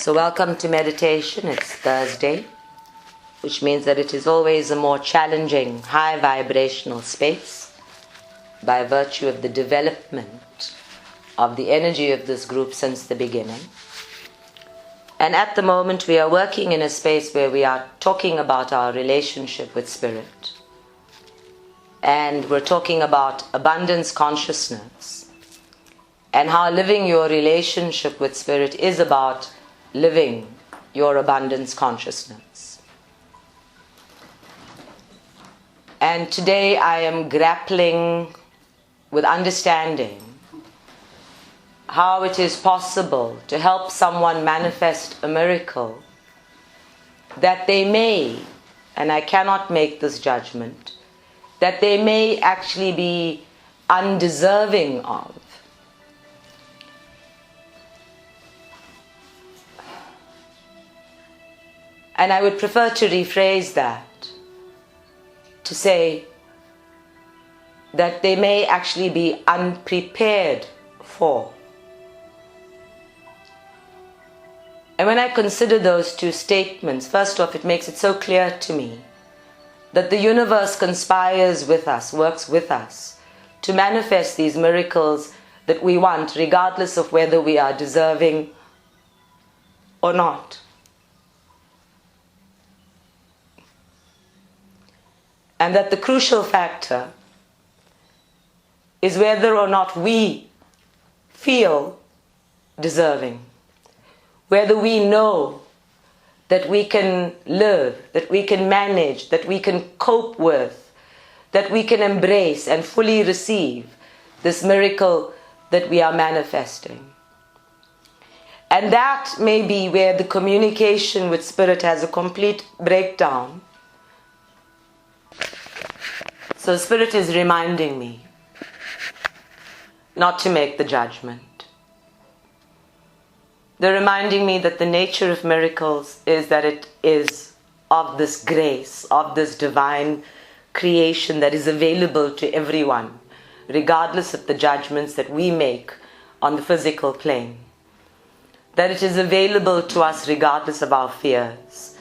So welcome to meditation. It's Thursday, which means that it is always a more challenging, high vibrational space by virtue of the development of the energy of this group since the beginning. And at the moment we are working in a space where we are talking about our relationship with Spirit. And we're talking about abundance consciousness and how living your relationship with Spirit is about living your abundance consciousness. And today I am grappling with understanding how it is possible to help someone manifest a miracle that they may, and I cannot make this judgment, that they may actually be undeserving of. And I would prefer to rephrase that, to say that they may actually be unprepared for. And when I consider those two statements, first off, it makes it so clear to me that the universe conspires with us, works with us, to manifest these miracles that we want, regardless of whether we are deserving or not. And that the crucial factor is whether or not we feel deserving, whether we know that we can live, that we can manage, that we can cope with, that we can embrace and fully receive this miracle that we are manifesting. And that may be where the communication with Spirit has a complete breakdown. So Spirit is reminding me not to make the judgment. They're reminding me that the nature of miracles is that it is of this grace, of this divine creation that is available to everyone, regardless of the judgments that we make on the physical plane. That it is available to us regardless of our fears,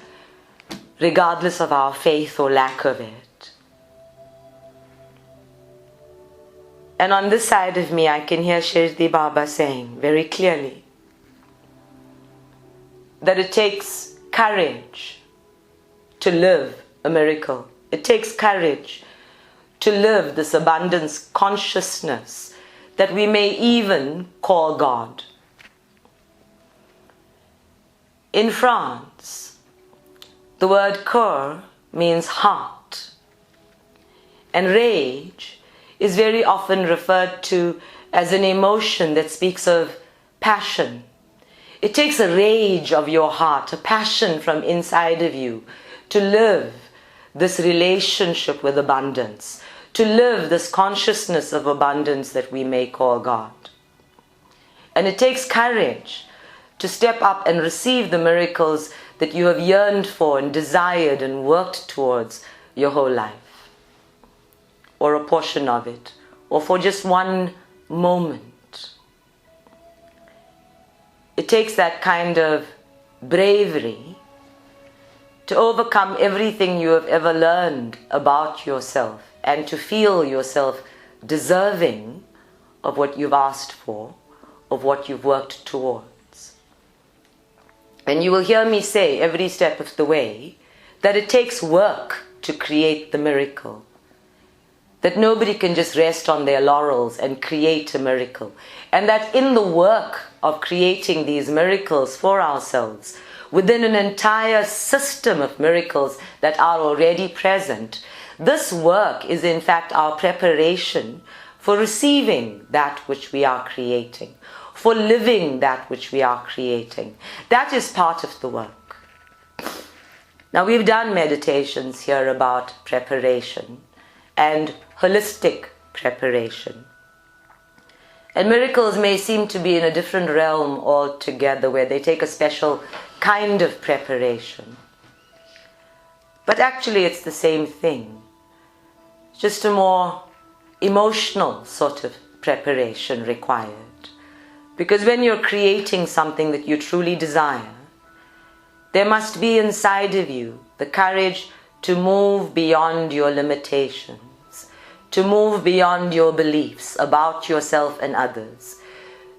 regardless of our faith or lack of it. And on this side of me, I can hear Shirdi Baba saying very clearly that it takes courage to live a miracle. It takes courage to live this abundance consciousness that we may even call God. In France, the word cœur means heart, and rage is very often referred to as an emotion that speaks of passion. It takes a rage of your heart, a passion from inside of you to live this relationship with abundance, to live this consciousness of abundance that we may call God. And it takes courage to step up and receive the miracles that you have yearned for and desired and worked towards your whole life, or a portion of it, or for just one moment. It takes that kind of bravery to overcome everything you have ever learned about yourself and to feel yourself deserving of what you've asked for, of what you've worked towards. And you will hear me say every step of the way that it takes work to create the miracle. That nobody can just rest on their laurels and create a miracle. And that in the work of creating these miracles for ourselves, within an entire system of miracles that are already present, this work is in fact our preparation for receiving that which we are creating, for living that which we are creating. That is part of the work. Now we've done meditations here about preparation and holistic preparation. And miracles may seem to be in a different realm altogether, where they take a special kind of preparation. But actually it's the same thing. It's just a more emotional sort of preparation required. Because when you're creating something that you truly desire, There must be inside of you the courage to move beyond your limitations, to move beyond your beliefs about yourself and others,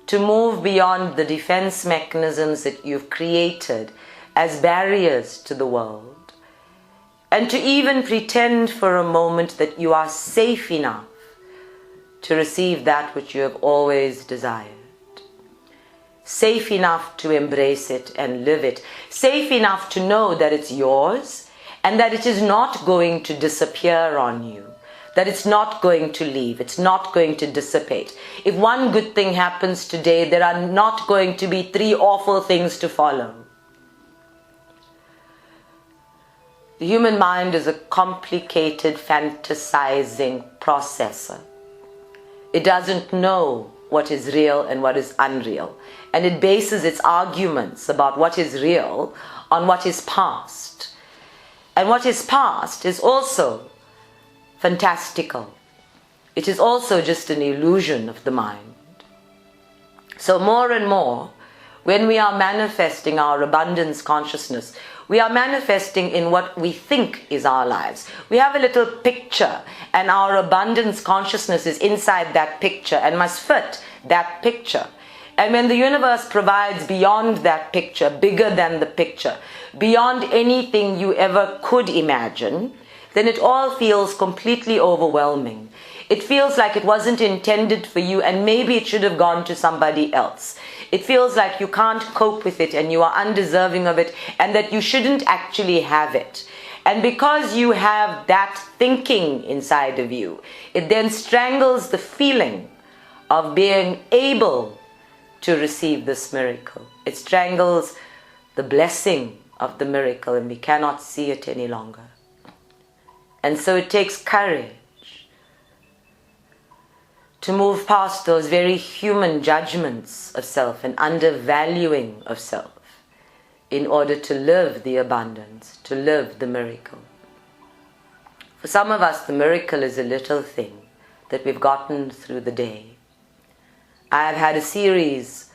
to move beyond the defense mechanisms that you've created as barriers to the world, and to even pretend for a moment that you are safe enough to receive that which you have always desired. Safe enough to embrace it and live it. Safe enough to know that it's yours and that it is not going to disappear on you. That it's not going to leave. It's not going to dissipate. If one good thing happens today, there are not going to be 3 awful things to follow. The human mind is a complicated, fantasizing processor. It doesn't know what is real and what is unreal. And it bases its arguments about what is real on what is past. And what is past is also fantastical. It is also just an illusion of the mind. So more and more, when we are manifesting our abundance consciousness, we are manifesting in what we think is our lives. We have a little picture, and our abundance consciousness is inside that picture and must fit that picture. And when the universe provides beyond that picture, bigger than the picture, beyond anything you ever could imagine, then it all feels completely overwhelming. It feels like it wasn't intended for you, and maybe it should have gone to somebody else. It feels like you can't cope with it and you are undeserving of it, and that you shouldn't actually have it. And because you have that thinking inside of you, it then strangles the feeling of being able to receive this miracle. It strangles the blessing of the miracle, and we cannot see it any longer. And so it takes courage to move past those very human judgments of self and undervaluing of self in order to live the abundance, to live the miracle. For some of us, the miracle is a little thing that we've gotten through the day. I have had a series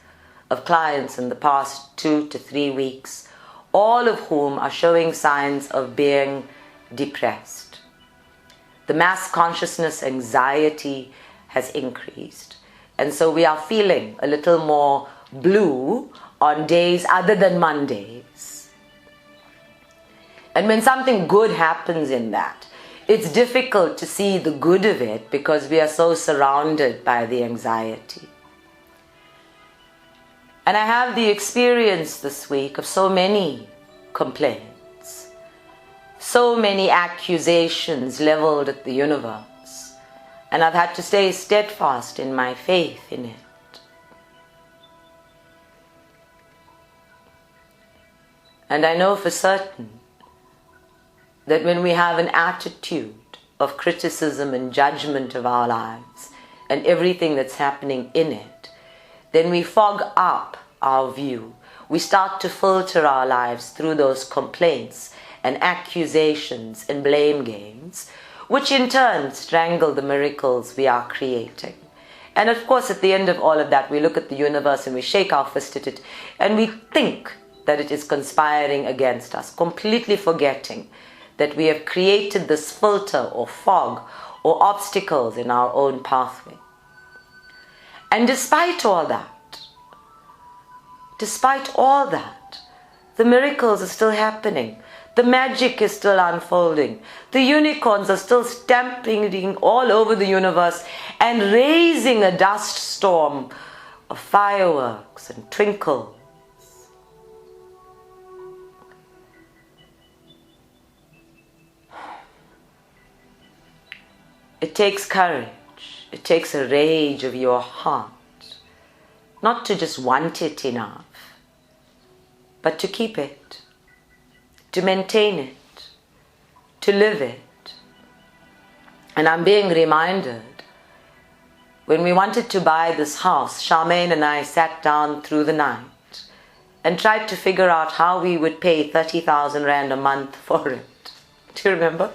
of clients in the past 2 to 3 weeks, all of whom are showing signs of being depressed. The mass consciousness anxiety has increased. And so we are feeling a little more blue on days other than Mondays. And when something good happens in that, it's difficult to see the good of it because we are so surrounded by the anxiety. And I have the experience this week of so many complaints, so many accusations leveled at the universe. And I've had to stay steadfast in my faith in it. And I know for certain that when we have an attitude of criticism and judgment of our lives and everything that's happening in it, then we fog up our view. We start to filter our lives through those complaints and accusations and blame games, which in turn strangle the miracles we are creating. And of course, at the end of all of that, we look at the universe and we shake our fist at it, and we think that it is conspiring against us, completely forgetting that we have created this filter or fog or obstacles in our own pathway. And despite all that, the miracles are still happening. The magic is still unfolding. The unicorns are still stamping all over the universe and raising a dust storm of fireworks and twinkles. It takes courage. It takes a rage of your heart, not to just want it enough, but to keep it, to maintain it, to live it. And I'm being reminded, when we wanted to buy this house, Charmaine and I sat down through the night and tried to figure out how we would pay 30,000 Rand a month for it. Do you remember?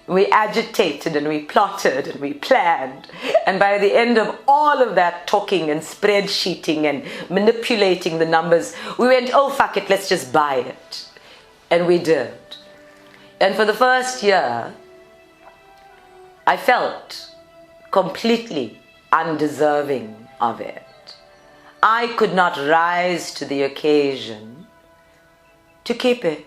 We agitated and we plotted and we planned. And by the end of all of that talking and spreadsheeting and manipulating the numbers, we went, oh fuck it, let's just buy it. And we did. And for the first year, I felt completely undeserving of it. I could not rise to the occasion to keep it.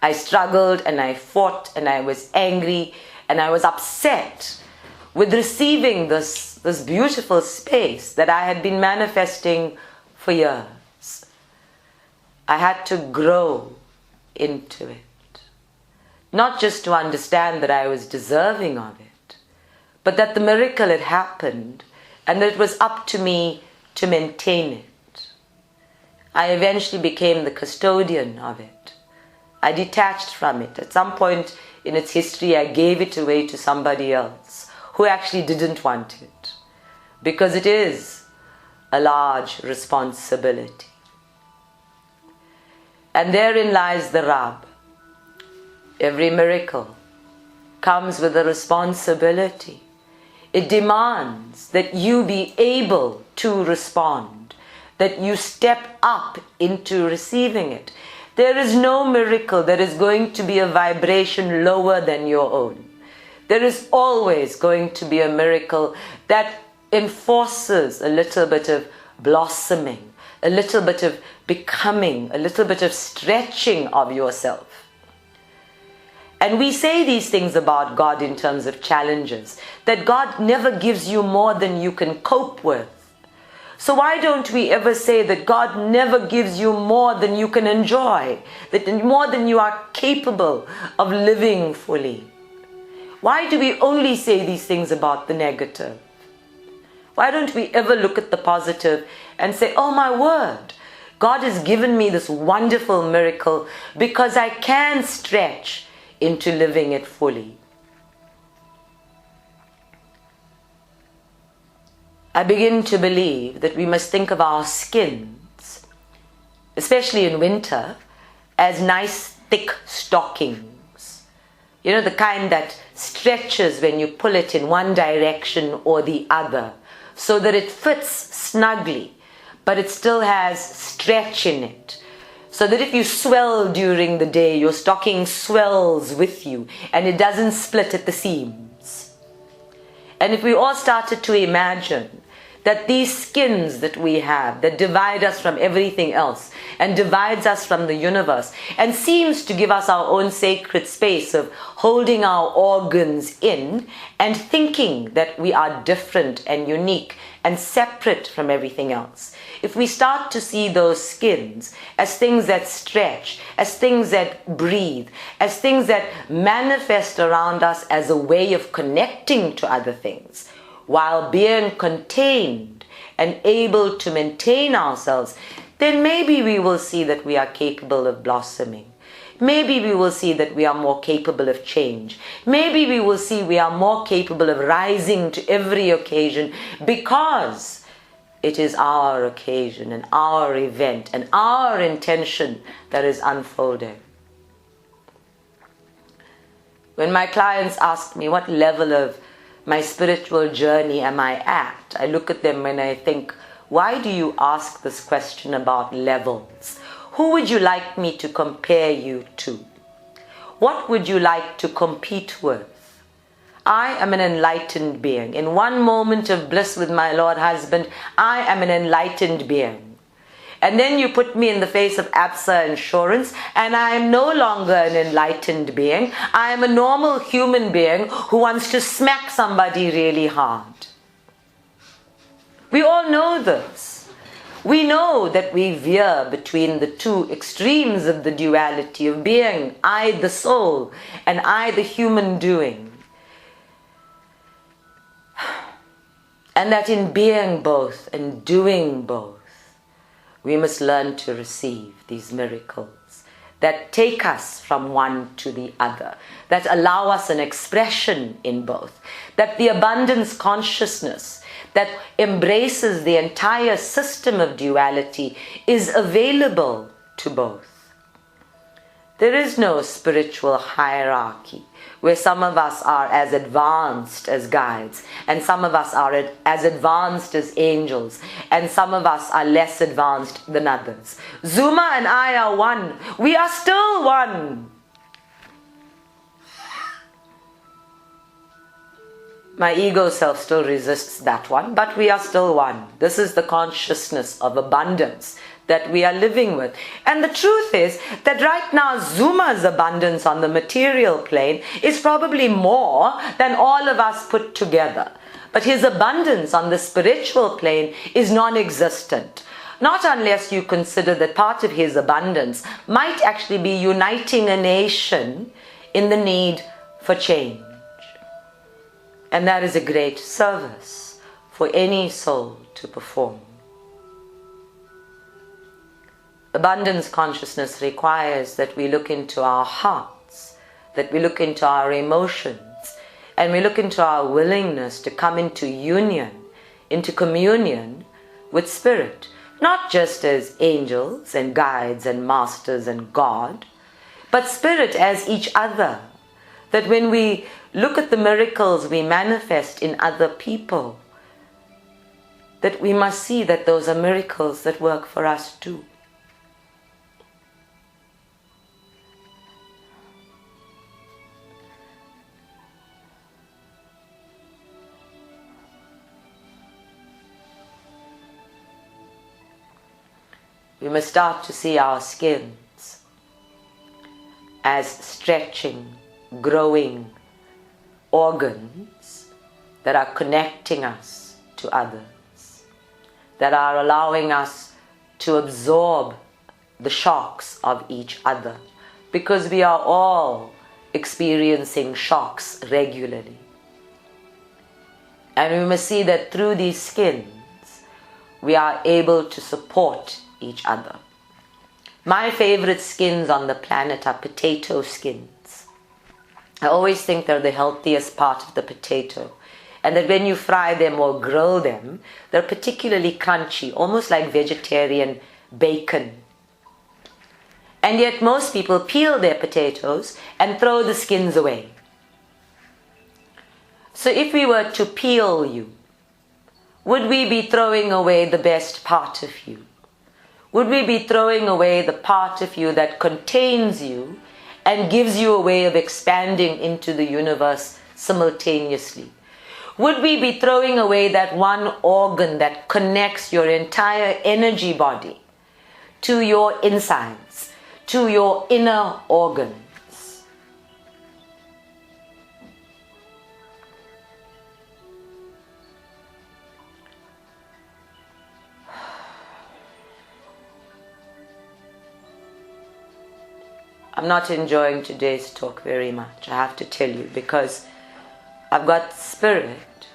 I struggled and I fought and I was angry and I was upset with receiving this beautiful space that I had been manifesting for years. I had to grow into it. Not just to understand that I was deserving of it, but that the miracle had happened and that it was up to me to maintain it. I eventually became the custodian of it. I detached from it. At some point in its history, I gave it away to somebody else who actually didn't want it, because it is a large responsibility. And therein lies the rub. Every miracle comes with a responsibility. It demands that you be able to respond, that you step up into receiving it. There is no miracle that is going to be a vibration lower than your own. There is always going to be a miracle that enforces a little bit of blossoming, a little bit of becoming, a little bit of stretching of yourself. And we say these things about God in terms of challenges, that God never gives you more than you can cope with. So why don't we ever say that God never gives you more than you can enjoy, that more than you are capable of living fully? Why do we only say these things about the negative? Why don't we ever look at the positive and say, oh my word, God has given me this wonderful miracle because I can stretch into living it fully. I begin to believe that we must think of our skins, especially in winter, as nice thick stockings. You know, the kind that stretches when you pull it in one direction or the other, so that it fits snugly, but it still has stretch in it. So that if you swell during the day, your stocking swells with you and it doesn't split at the seams. And if we all started to imagine that these skins that we have, that divide us from everything else and divides us from the universe and seems to give us our own sacred space of holding our organs in and thinking that we are different and unique and separate from everything else. If we start to see those skins as things that stretch, as things that breathe, as things that manifest around us as a way of connecting to other things, while being contained and able to maintain ourselves, then maybe we will see that we are capable of blossoming. Maybe we will see that we are more capable of change. Maybe we will see we are more capable of rising to every occasion because it is our occasion and our event and our intention that is unfolding. When my clients ask me what level of my spiritual journey am I at, I look at them and I think, why do you ask this question about levels? Who would you like me to compare you to? What would you like to compete with? I am an enlightened being. In one moment of bliss with my Lord husband, I am an enlightened being. And then you put me in the face of ABSA insurance and I am no longer an enlightened being. I am a normal human being who wants to smack somebody really hard. We all know this. We know that we veer between the two extremes of the duality of being, I the soul and I the human doing. And that in being both and doing both, we must learn to receive these miracles that take us from one to the other, that allow us an expression in both, that the abundance consciousness that embraces the entire system of duality is available to both. There is no spiritual hierarchy where some of us are as advanced as guides, and some of us are as advanced as angels, and some of us are less advanced than others. Zuma and I are one. We are still one. My ego self still resists that one, but we are still one. This is the consciousness of abundance that we are living with. And the truth is that right now Zuma's abundance on the material plane is probably more than all of us put together. But his abundance on the spiritual plane is non-existent. Not unless you consider that part of his abundance might actually be uniting a nation in the need for change. And that is a great service for any soul to perform. Abundance consciousness requires that we look into our hearts, that we look into our emotions, and we look into our willingness to come into union, into communion with Spirit, not just as angels and guides and masters and God, but Spirit as each other. That when we look at the miracles we manifest in other people, that we must see that those are miracles that work for us too. We must start to see our skins as stretching, growing organs that are connecting us to others, that are allowing us to absorb the shocks of each other, because we are all experiencing shocks regularly. And we must see that through these skins, we are able to support each other. My favorite skins on the planet are potato skins. I always think they're the healthiest part of the potato, and that when you fry them or grill them, they're particularly crunchy, almost like vegetarian bacon. And yet most people peel their potatoes and throw the skins away. So if we were to peel you, would we be throwing away the best part of you? Would we be throwing away the part of you that contains you and gives you a way of expanding into the universe simultaneously? Would we be throwing away that one organ that connects your entire energy body to your insides, to your inner organs? I'm not enjoying today's talk very much, I have to tell you, because I've got Spirit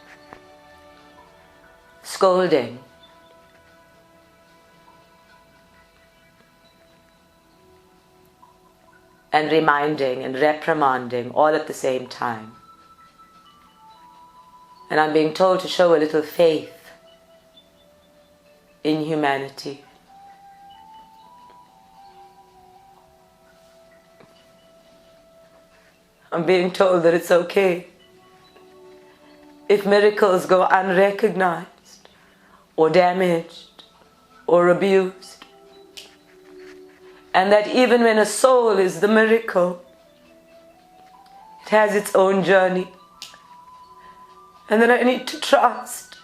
scolding and reminding and reprimanding all at the same time. And I'm being told to show a little faith in humanity. I'm being told that it's okay if miracles go unrecognized or damaged or abused. And that even when a soul is the miracle, it has its own journey. And that I need to trust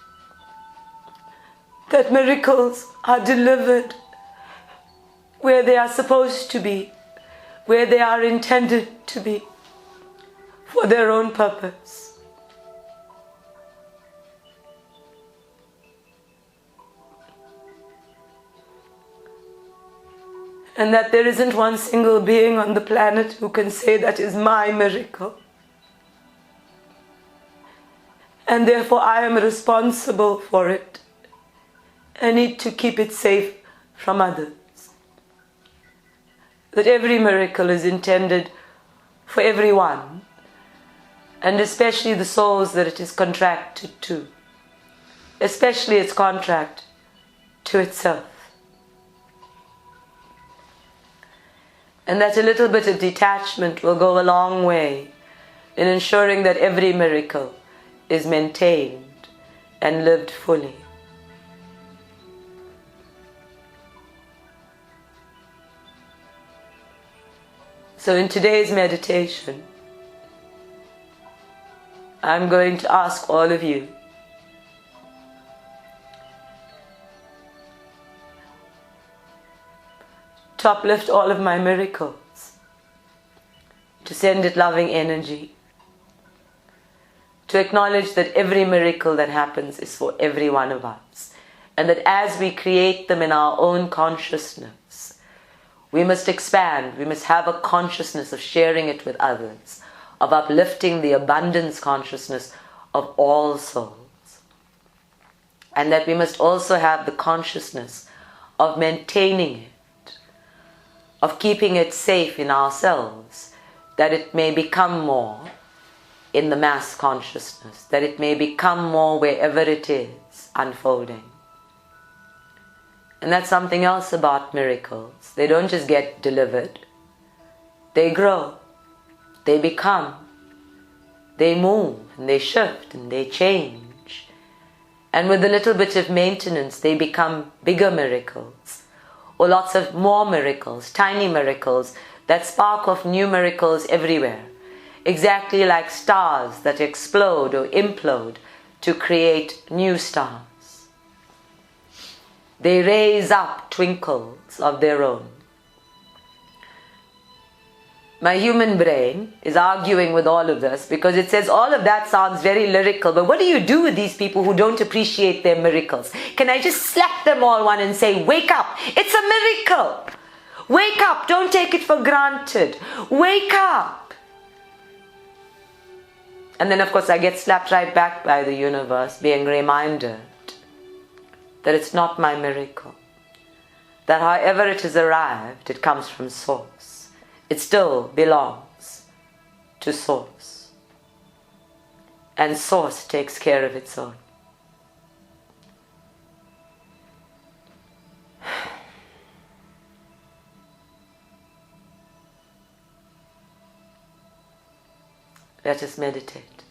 that miracles are delivered where they are supposed to be, where they are intended to be, for their own purpose. And that there isn't one single being on the planet who can say that is my miracle. And therefore I am responsible for it. I need to keep it safe from others. That every miracle is intended for everyone, and especially the souls that it is contracted to, especially its contract to itself. And that a little bit of detachment will go a long way in ensuring that every miracle is maintained and lived fully. So in today's meditation, I'm going to ask all of you to uplift all of my miracles, to send it loving energy, to acknowledge that every miracle that happens is for every one of us, and that as we create them in our own consciousness, we must expand, we must have a consciousness of sharing it with others, of uplifting the abundance consciousness of all souls. And that we must also have the consciousness of maintaining it, of keeping it safe in ourselves, that it may become more in the mass consciousness, that it may become more wherever it is unfolding. And that's something else about miracles. They don't just get delivered. They grow. They become. They move and they shift and they change. And with a little bit of maintenance, they become bigger miracles, or lots of more miracles, tiny miracles that spark off new miracles everywhere. Exactly like stars that explode or implode to create new stars. They raise up twinkles of their own. My human brain is arguing with all of this because it says all of that sounds very lyrical, but what do you do with these people who don't appreciate their miracles? Can I just slap them all one and say, wake up, it's a miracle. Wake up, don't take it for granted. Wake up. And then of course I get slapped right back by the universe, being reminded that it's not my miracle. That however it has arrived, it comes from Source. It still belongs to Source. And Source takes care of its own. Let us meditate.